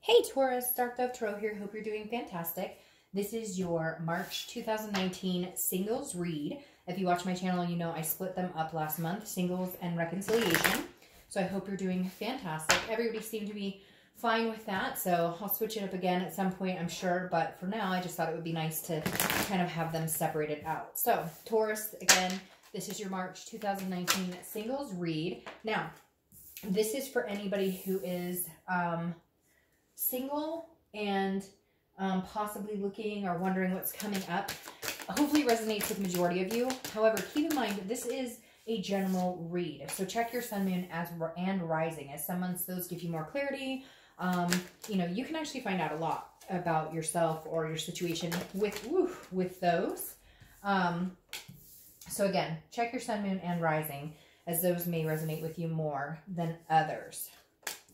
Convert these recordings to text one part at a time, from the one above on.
Hey Taurus, Dark Dove Tarot here. Hope you're doing fantastic. This is your March 2019 singles read. If you watch my channel, you know I split them up last month, singles and reconciliation. So I hope you're doing fantastic. Everybody seemed to be fine with that, so I'll switch it up again at some point, I'm sure. But for now, I just thought it would be nice to kind of have them separated out. So Taurus, again, this is your March 2019 singles read. Now, this is for anybody who is single and possibly looking or wondering what's coming up. Hopefully it resonates with the majority of you. However, keep in mind, this is a general read. So check your sun, moon, and rising. As some months, those give you more clarity. You know, you can actually find out a lot about yourself or your situation with those. So again, check your sun, moon, and rising, as those may resonate with you more than others.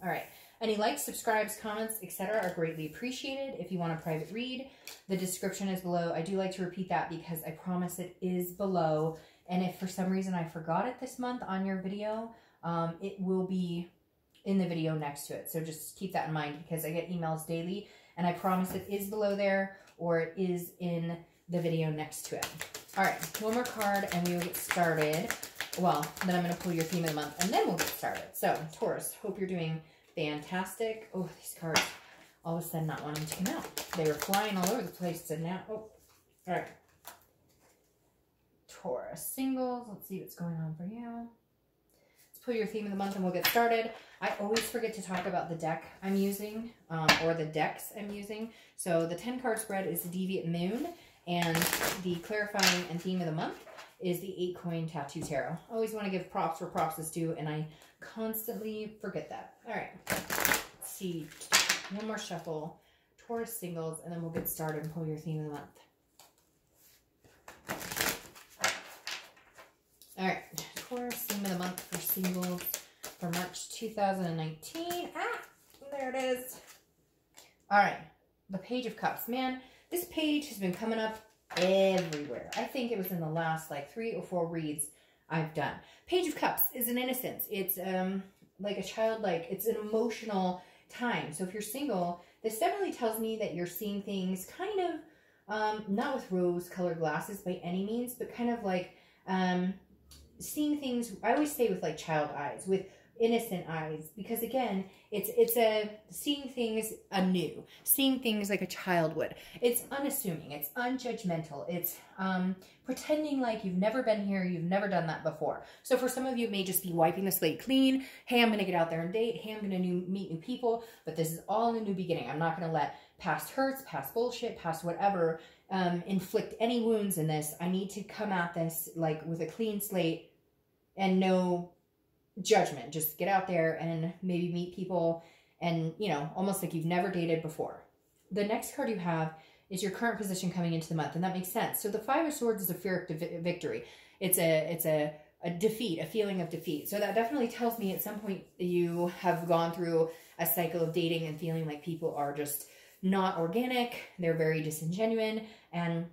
All right. Any likes, subscribes, comments, etc. are greatly appreciated. If you want a private read, the description is below. I do like to repeat that because I promise it is below. And if for some reason I forgot it this month on your video, it will be in the video next to it. So just keep that in mind because I get emails daily and I promise it is below there or it is in the video next to it. All right, one more card and we will get started. Well, then I'm going to pull your theme of the month and then we'll get started. So Taurus, hope you're doing fantastic. Oh, these cards all of a sudden not wanting to come out. They were flying all over the place and now, oh, all right. Taurus singles. Let's see what's going on for you. Let's pull your theme of the month and we'll get started. I always forget to talk about the deck I'm using or the decks I'm using. So the 10 card spread is the Deviant Moon and the clarifying and theme of the month is the 8 coin tattoo tarot. I always want to give props where props is due and I constantly forget that. All right, let's see. One more shuffle. Taurus singles, and then we'll get started and pull your theme of the month. All right, Taurus theme of the month for singles for March 2019. Ah, there it is. All right, the Page of Cups. Man, this page has been coming up everywhere. I think it was in the last like 3 or 4 reads I've done. Page of Cups is an innocence. It's like a childlike, it's an emotional time. So if you're single, this definitely tells me that you're seeing things kind of, not with rose-colored glasses by any means, but kind of like seeing things, I always say with like child eyes, with innocent eyes, because again, it's a seeing things anew, seeing things like a child would. It's unassuming, it's unjudgmental, it's pretending like you've never been here, you've never done that before. So for some of you, it may just be wiping the slate clean. Hey, I'm going to get out there and date. Hey, I'm going to meet new people, but this is all a new beginning. I'm not going to let past hurts, past bullshit, past whatever inflict any wounds in this. I need to come at this like with a clean slate and no judgment. Just get out there and maybe meet people and, you know, almost like you've never dated before. The next card you have is your current position coming into the month, and that makes sense. So the 5 of Swords is a fear of victory. It's a defeat, a feeling of defeat. So that definitely tells me at some point you have gone through a cycle of dating and feeling like people are just not organic, they're very disingenuous, and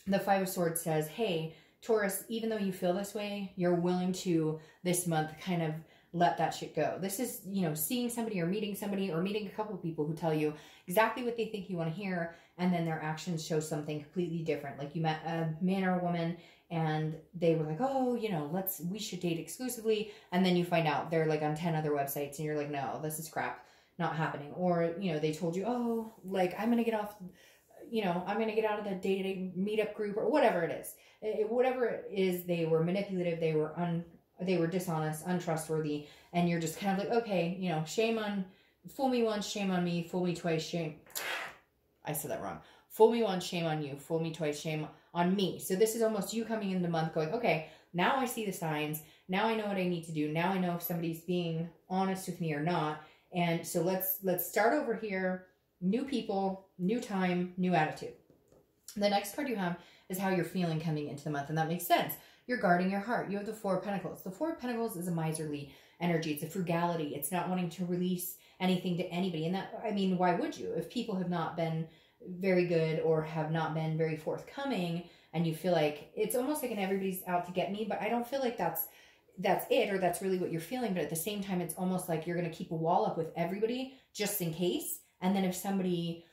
the 5 of Swords says, hey, Taurus, even though you feel this way, you're willing to this month kind of let that shit go. This is, you know, seeing somebody or meeting a couple of people who tell you exactly what they think you want to hear, and then their actions show something completely different. Like you met a man or a woman and they were like, oh, you know, we should date exclusively. And then you find out they're like on 10 other websites and you're like, no, this is crap, not happening. Or, you know, they told you, oh, like I'm going to get off, you know, I'm going to get out of the dating meetup group or whatever it is. Whatever it is, they were manipulative, they were dishonest, untrustworthy, and you're just kind of like, okay, you know, shame on, fool me once, shame on me, fool me twice, shame. I said that wrong. Fool me once, shame on you, fool me twice, shame on me. So this is almost you coming in the month going, okay, now I see the signs, now I know what I need to do, now I know if somebody's being honest with me or not, and so let's start over here, new people, new time, new attitude. The next card you have is how you're feeling coming into the month, and that makes sense. You're guarding your heart. You have the 4 of Pentacles. The 4 of Pentacles is a miserly energy. It's a frugality. It's not wanting to release anything to anybody. And that, I mean, why would you? If people have not been very good or have not been very forthcoming and you feel like it's almost like an everybody's out to get me, but I don't feel like that's it or that's really what you're feeling. But at the same time, it's almost like you're going to keep a wall up with everybody just in case. And then if somebody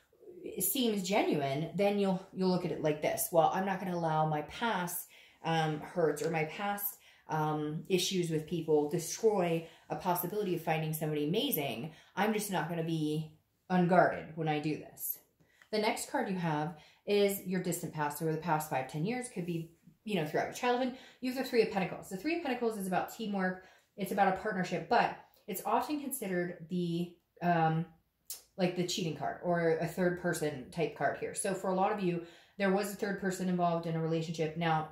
seems genuine, then you'll look at it like this. Well, I'm not going to allow my past hurts or my past issues with people destroy a possibility of finding somebody amazing. I'm just not going to be unguarded when I do this. The next card you have is your distant past, or the past 5-10 years. Could be, you know, throughout your childhood. You have the Three of Pentacles. The Three of Pentacles is about teamwork. It's about a partnership, but it's often considered the like the cheating card or a third person type card here. So for a lot of you, there was a third person involved in a relationship. Now,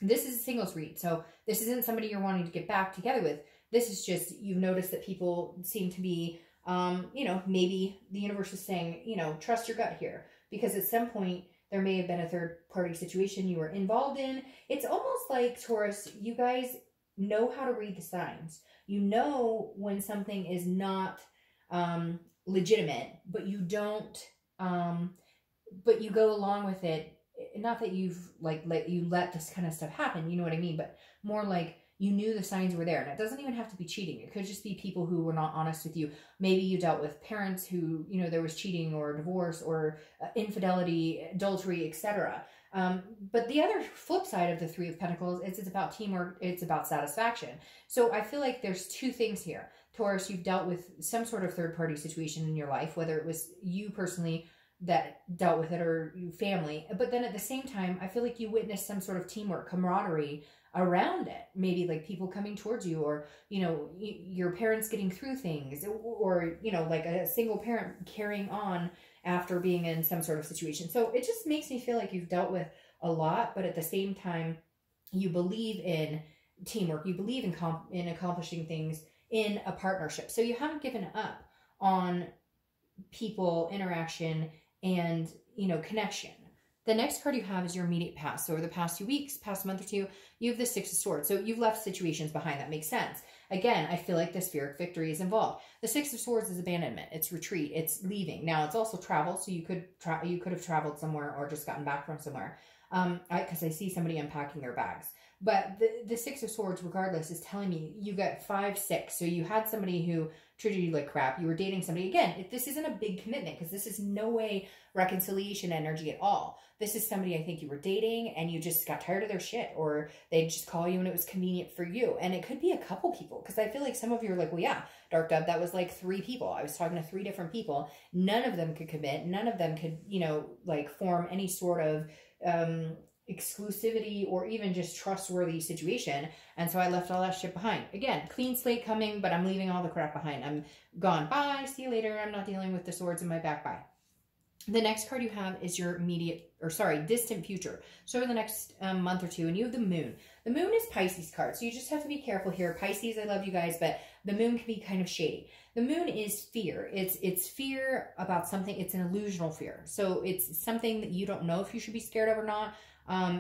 this is a singles read, so this isn't somebody you're wanting to get back together with. This is just, you've noticed that people seem to be, you know, maybe the universe is saying, you know, trust your gut here. Because at some point, there may have been a third party situation you were involved in. It's almost like, Taurus, you guys know how to read the signs. You know when something is not legitimate, but you don't, but you go along with it. Not that you've like let this kind of stuff happen, you know what I mean? But more like you knew the signs were there. And it doesn't even have to be cheating. It could just be people who were not honest with you. Maybe you dealt with parents who, you know, there was cheating or divorce or infidelity, adultery, etc. But the other flip side of the Three of Pentacles is it's about teamwork. It's about satisfaction. So I feel like there's two things here. Taurus, you've dealt with some sort of third party situation in your life, whether it was you personally that dealt with it or your family. But then at the same time, I feel like you witnessed some sort of teamwork, camaraderie around it. Maybe like people coming towards you, or, you know, your parents getting through things, or, you know, like a single parent carrying on after being in some sort of situation. So it just makes me feel like you've dealt with a lot, but at the same time, you believe in teamwork. You believe in accomplishing things in a partnership. So you haven't given up on people, interaction, and, you know, connection. The next card you have is your immediate past. So over the past 2 weeks, past month or two, you have the Six of Swords. So you've left situations behind. That makes sense. Again, I feel like the Spheric Victory is involved. The Six of Swords is abandonment. It's retreat. It's leaving. Now, it's also travel. So you could have traveled somewhere or just gotten back from somewhere. Because I see somebody unpacking their bags. But the Six of Swords, regardless, is telling me you got 5, 6. So you had somebody who treated you like crap. You were dating somebody. Again, this isn't a big commitment, because this is no way reconciliation energy at all. This is somebody I think you were dating and you just got tired of their shit, or they just call you and it was convenient for you. And it could be a couple people, because I feel like some of you are like, well, yeah, Dark Dove, that was like 3 people. I was talking to 3 different people. None of them could commit. None of them could, you know, like form any sort of exclusivity or even just trustworthy situation. And so I left all that shit behind. Again, clean slate coming, but I'm leaving all the crap behind. I'm gone. Bye. See you later. I'm not dealing with the swords in my back. Bye. The next card you have is your distant future. So over the next month or two, and you have the moon. The moon is Pisces card. So you just have to be careful here. Pisces, I love you guys, but the moon can be kind of shady. The moon is fear. It's fear about something. It's an illusional fear. So it's something that you don't know if you should be scared of or not.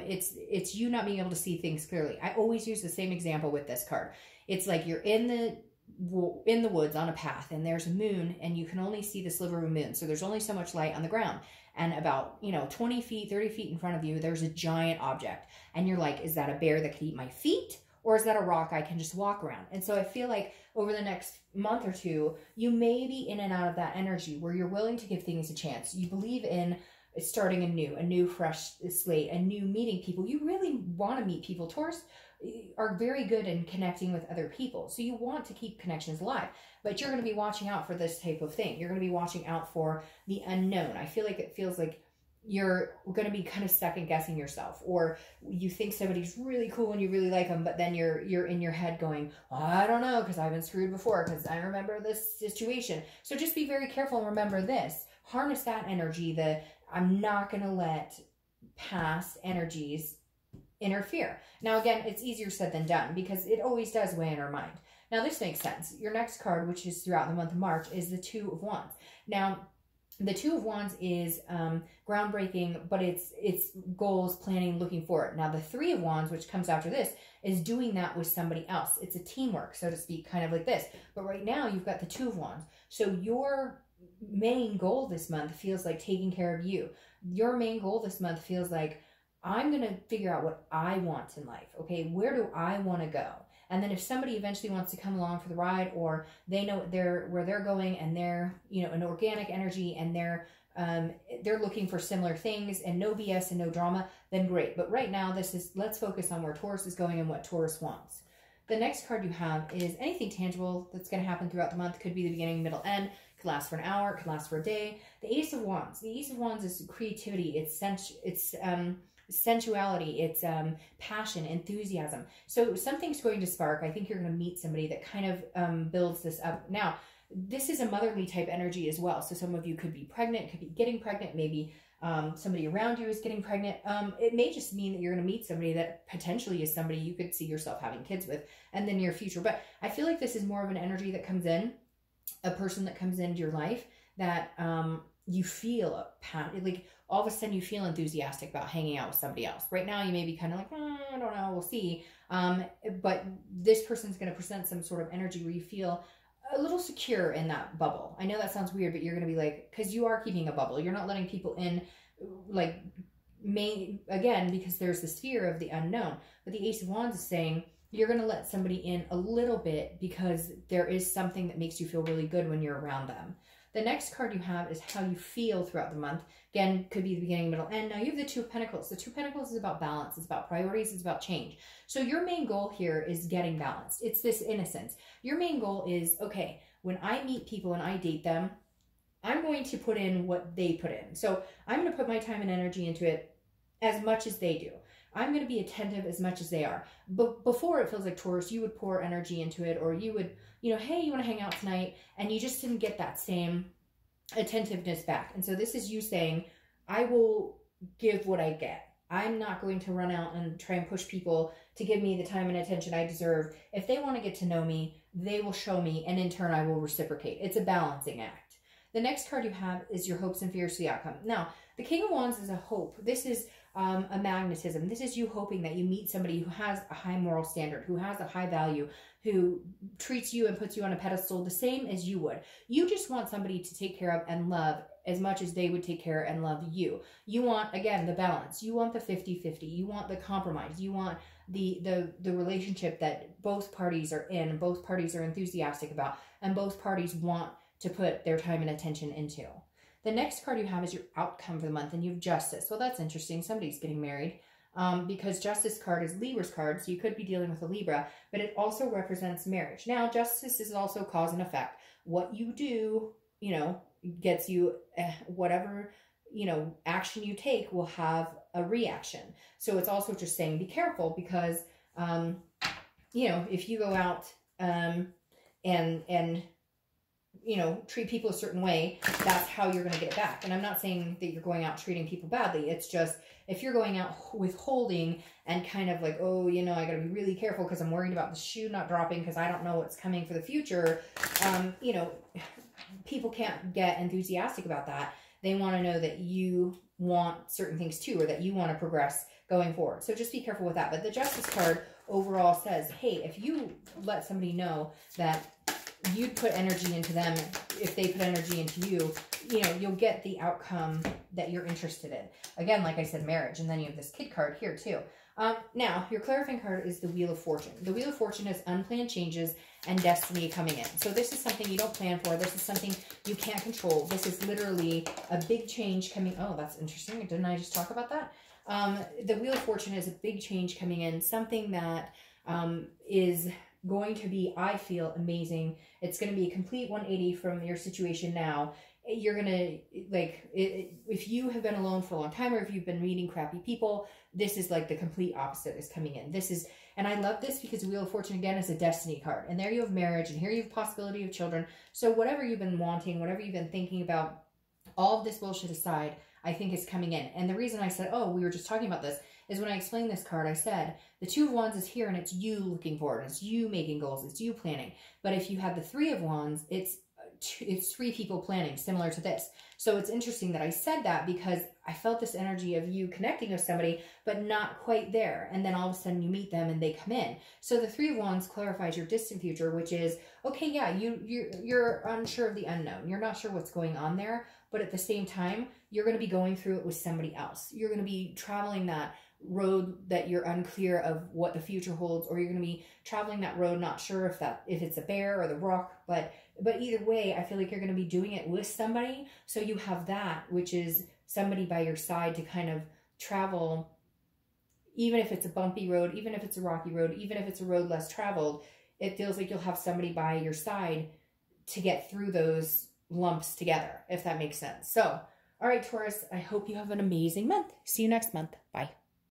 It's you not being able to see things clearly. I always use the same example with this card. It's like you're in the woods on a path, and there's a moon, and you can only see the sliver of a moon. So there's only so much light on the ground. And about, you know, 20 feet, 30 feet in front of you, there's a giant object. And you're like, is that a bear that could eat my feet? Or is that a rock I can just walk around? And so I feel like over the next month or two, you may be in and out of that energy where you're willing to give things a chance. You believe in starting a new fresh slate, a new meeting people. You really want to meet people. Taurus are very good in connecting with other people. So you want to keep connections alive, but you're going to be watching out for this type of thing. You're going to be watching out for the unknown. I feel like it feels like you're going to be kind of second guessing yourself, or you think somebody's really cool and you really like them, but then you're in your head going, well, I don't know, because I've been screwed before, because I remember this situation. So just be very careful and remember this. Harness that energy, I'm not going to let past energies interfere. Now, again, it's easier said than done, because it always does weigh in our mind. Now, this makes sense. Your next card, which is throughout the month of March, is the Two of Wands. Now, the Two of Wands is groundbreaking, but it's goals, planning, looking forward. Now, the Three of Wands, which comes after this, is doing that with somebody else. It's a teamwork, so to speak, kind of like this. But right now, you've got the Two of Wands. So your main goal this month feels like taking care of you. Your main goal this month feels like, I'm going to figure out what I want in life. Okay, where do I want to go? And then if somebody eventually wants to come along for the ride, or they know where they're going, and they're, you know, an organic energy, and they're looking for similar things and no BS and no drama, then great. But right now, let's focus on where Taurus is going and what Taurus wants. The next card you have is anything tangible that's going to happen throughout the month. Could be the beginning, middle, end. Could last for an hour. Could last for a day. The Ace of Wands. The Ace of Wands is creativity. It's sensuality. It's passion, enthusiasm. So something's going to spark. I think you're going to meet somebody that kind of builds this up. Now, this is a motherly type energy as well. So some of you could be pregnant, could be getting pregnant, maybe somebody around you is getting pregnant. It may just mean that you're going to meet somebody that potentially is somebody you could see yourself having kids with in the near future. But I feel like this is more of an energy that comes in, a person that comes into your life that you feel like all of a sudden you feel enthusiastic about hanging out with somebody else. Right now you may be kind of like, I don't know, we'll see. But this person's going to present some sort of energy where you feel a little secure in that bubble. I know that sounds weird, but you're going to be like, because you are keeping a bubble. You're not letting people in, like, again, because there's this fear of the unknown. But the Ace of Wands is saying you're going to let somebody in a little bit because there is something that makes you feel really good when you're around them. The next card you have is how you feel throughout the month. Again, could be the beginning, middle, end. Now you have the Two of Pentacles. The Two of Pentacles is about balance. It's about priorities. It's about change. So your main goal here is getting balanced. It's this innocence. Your main goal is, okay, when I meet people and I date them, I'm going to put in what they put in. So I'm going to put my time and energy into it as much as they do. I'm going to be attentive as much as they are. But before, it feels like Taurus, you would pour energy into it, or you would, you know, hey, you want to hang out tonight? And you just didn't get that same attentiveness back. And so this is you saying, I will give what I get. I'm not going to run out and try and push people to give me the time and attention I deserve. If they want to get to know me, they will show me, and in turn, I will reciprocate. It's a balancing act. The next card you have is your hopes and fears for the outcome. Now, the King of Wands is a hope. This is a magnetism. This is you hoping that you meet somebody who has a high moral standard, who has a high value, who treats you and puts you on a pedestal the same as you would. You just want somebody to take care of and love as much as they would take care and love you. You want, again, the balance. You want the 50-50. You want the compromise. You want the relationship that both parties are in, both parties are enthusiastic about, and both parties want to put their time and attention into. The next card you have is your outcome for the month, and you have Justice. Well, that's interesting. Somebody's getting married. Because Justice card is Libra's card, so you could be dealing with a Libra, but it also represents marriage. Now, Justice is also cause and effect. What you do, you know, gets you whatever, you know, action you take will have a reaction. So it's also just saying be careful because, you know, if you go out and you know, treat people a certain way, that's how you're going to get it back. And I'm not saying that you're going out treating people badly. It's just, if you're going out withholding and kind of like, oh, you know, I got to be really careful because I'm worried about the shoe not dropping because I don't know what's coming for the future. You know, people can't get enthusiastic about that. They want to know that you want certain things too, or that you want to progress going forward. So just be careful with that. But the Justice card overall says, hey, if you let somebody know that you'd put energy into them, if they put energy into you, you know, you'll get the outcome that you're interested in. Again, like I said, marriage. And then you have this Kid card here too. Now, your clarifying card is the Wheel of Fortune. The Wheel of Fortune is unplanned changes and destiny coming in. So this is something you don't plan for. This is something you can't control. This is literally a big change coming. Oh, that's interesting. Didn't I just talk about that? The Wheel of Fortune is a big change coming in. Something that is going to be, I feel, amazing. It's going to be a complete 180 from your situation now. You're going to, like, if you have been alone for a long time, or if you've been meeting crappy people, this is like the complete opposite is coming in. This is, and I love this because the Wheel of Fortune, again, is a destiny card. And there you have marriage, and here you have possibility of children. So whatever you've been wanting, whatever you've been thinking about, all of this bullshit aside, I think is coming in. And the reason I said, oh, we were just talking about this, is when I explained this card, I said, the Two of Wands is here, and it's you looking forward. It's you making goals. It's you planning. But if you have the Three of Wands, it's three people planning, similar to this. So it's interesting that I said that because I felt this energy of you connecting with somebody, but not quite there. And then all of a sudden you meet them and they come in. So the Three of Wands clarifies your distant future, which is, okay, yeah, you're unsure of the unknown. You're not sure what's going on there, but at the same time, you're going to be going through it with somebody else. You're going to be traveling that road that you're unclear of what the future holds, or you're going to be traveling that road not sure if it's a bear or the rock, but either way, I feel like you're going to be doing it with somebody. So you have that, which is somebody by your side to kind of travel, even if it's a bumpy road, even if it's a rocky road, even if it's a road less traveled. It feels like you'll have somebody by your side to get through those lumps together, if that makes sense. So, all right, Taurus, I hope you have an amazing month. See you next month. Bye.